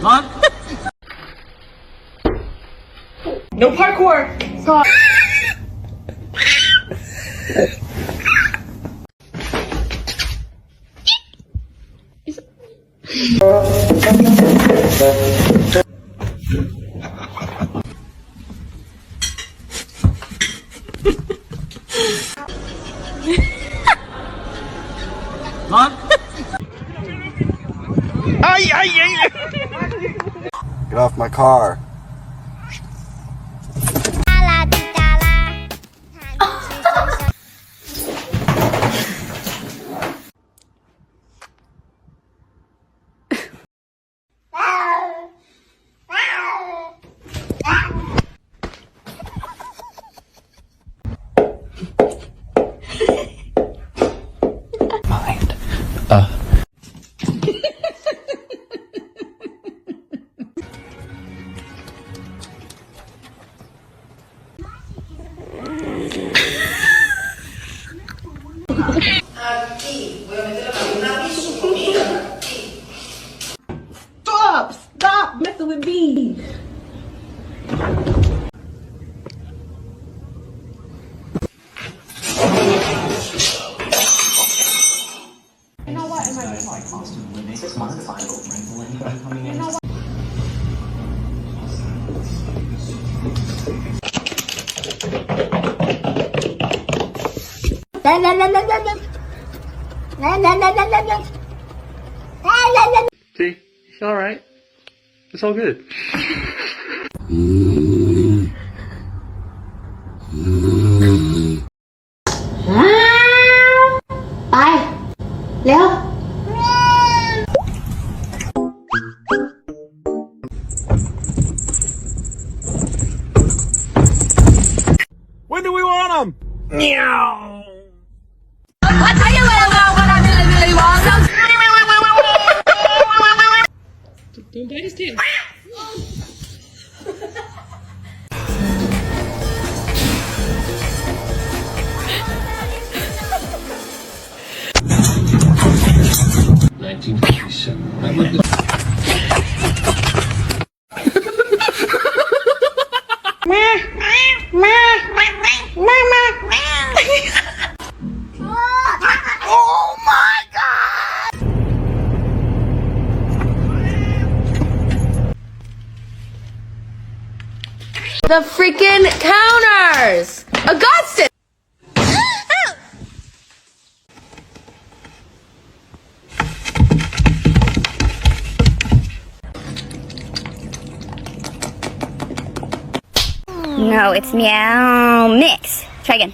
Mom? No parkour! Stop. Mom? Get off my car. Stop messing with me. You know what? It might be like costume living. 6 months fine, rental income coming in. You know what? See? It's alright. It's all good. ไปเร็ว When do we want them? Meow! I'll tell you what I really want. Don't bite his tail. Oh my God! The freaking counters! Augustus! No, it's meow mix. Try again.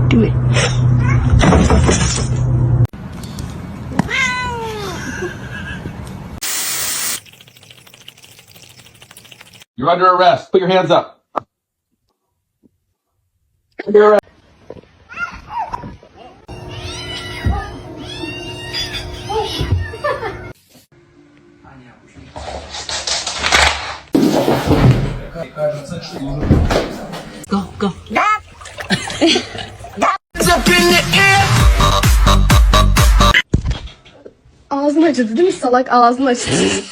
Do it. You're under arrest. Put your hands up. Under arrest. Go, go. Ağzını acıdı değil mi salak? Ağzını acıdı.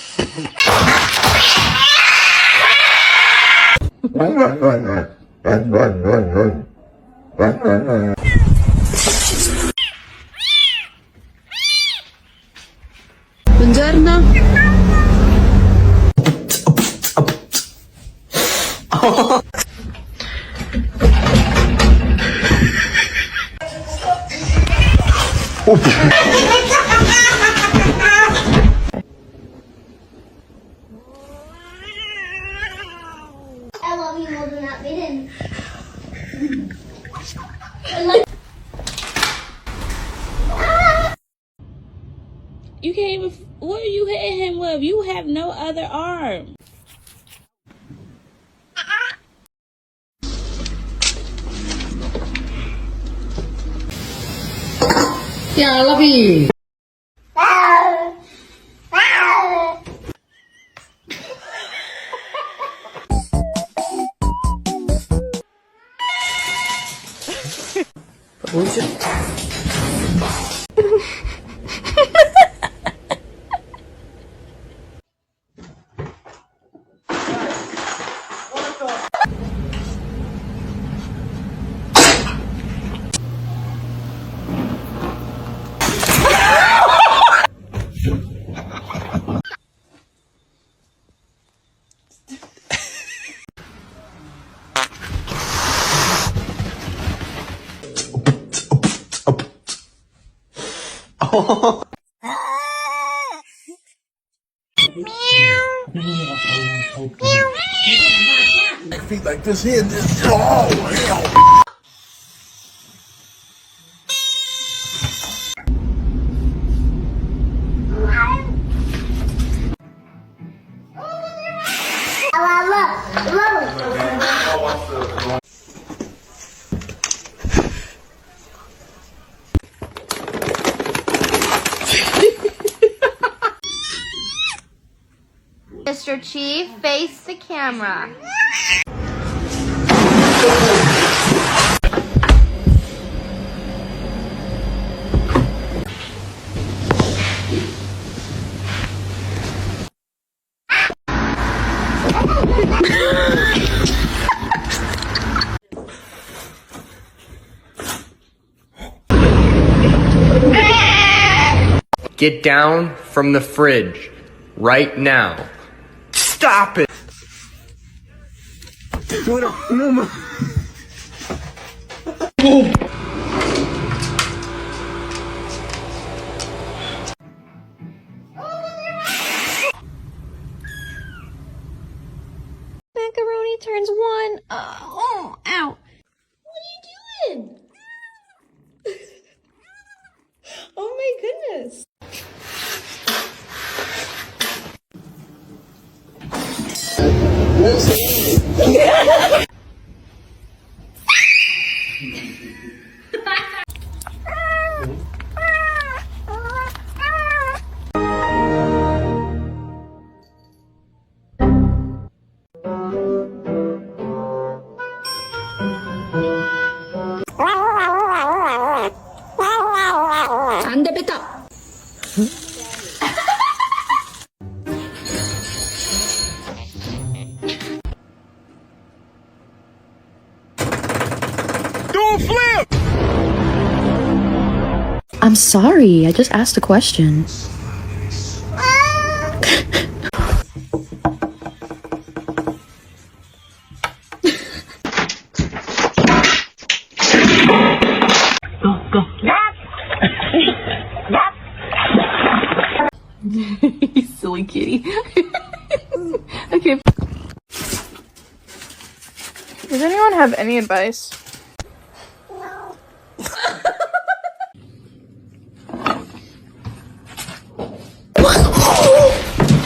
Buongiorno. I love you more than that, Maiden. You can't even. What are you hitting him with? You have no other arm. Yeah, I love you. Feet like this here. Oh, hell. Mr. Chief, face the camera. Get down from the fridge right now. Stop it! Macaroni turns one. Oh, ow. What are you doing? Oh my goodness. 안 돼, 뱉어. I'm sorry, I just asked a question. You silly kitty. Okay. Does anyone have any advice?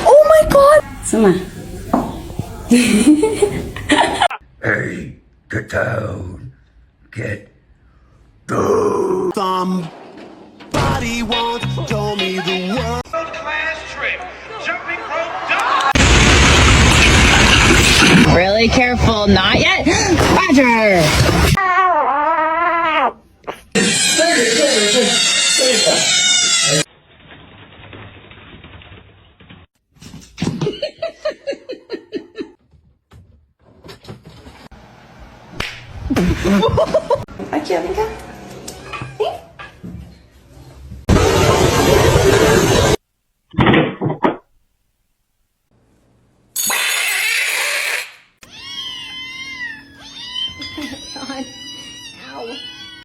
Oh my god! Summer. Hey, get down. Get down. Somebody once told me the world. Class trip. Jumping rope dive. Really careful. Not yet. Roger. Aqui, ó, vem cá.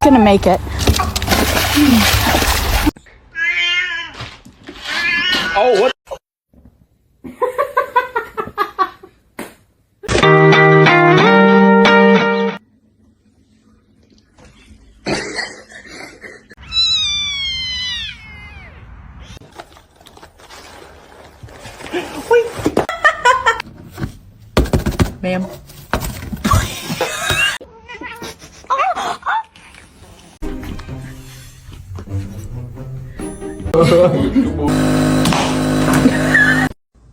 Gonna make it. Oh, what? ma'am.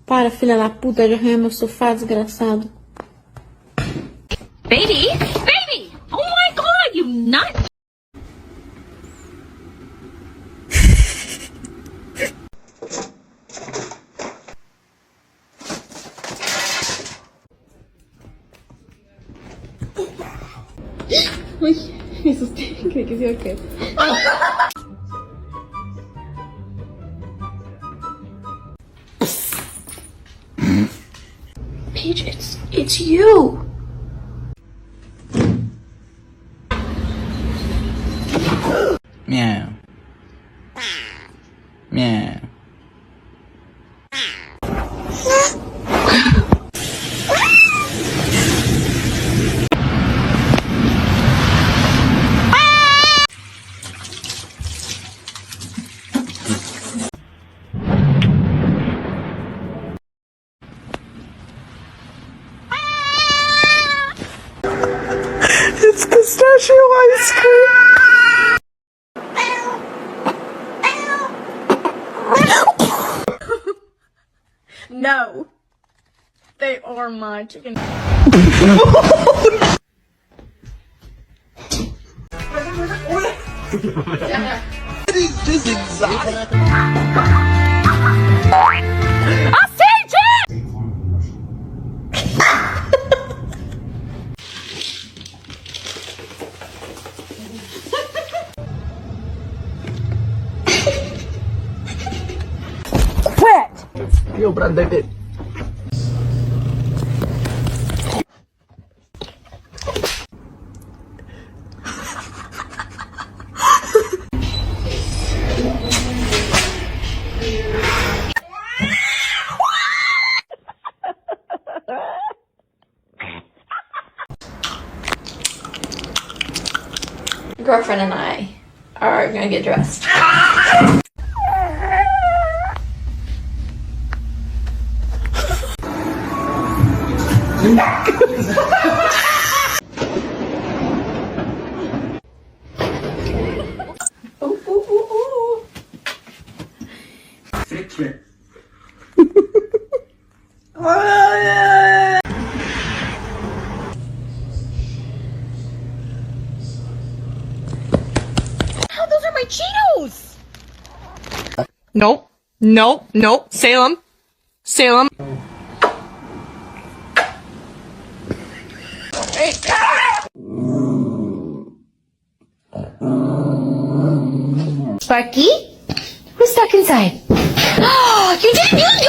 Para, filha da puta, de arranhar meu sofá, desgraçado. Baby? Baby! Oh my god, you nut! Uy, me asusté, creí que se iba a caer. Paige, it's you! Meow. Meow. It's pistachio ice cream. No. They are my chicken. This is exotic. I see it! Quit! Yo, brandete. Girlfriend and I are gonna get dressed. Those are my Cheetos! Nope. Nope. Nope. Salem. Salem. Sparky? Who's stuck inside? You didn't eat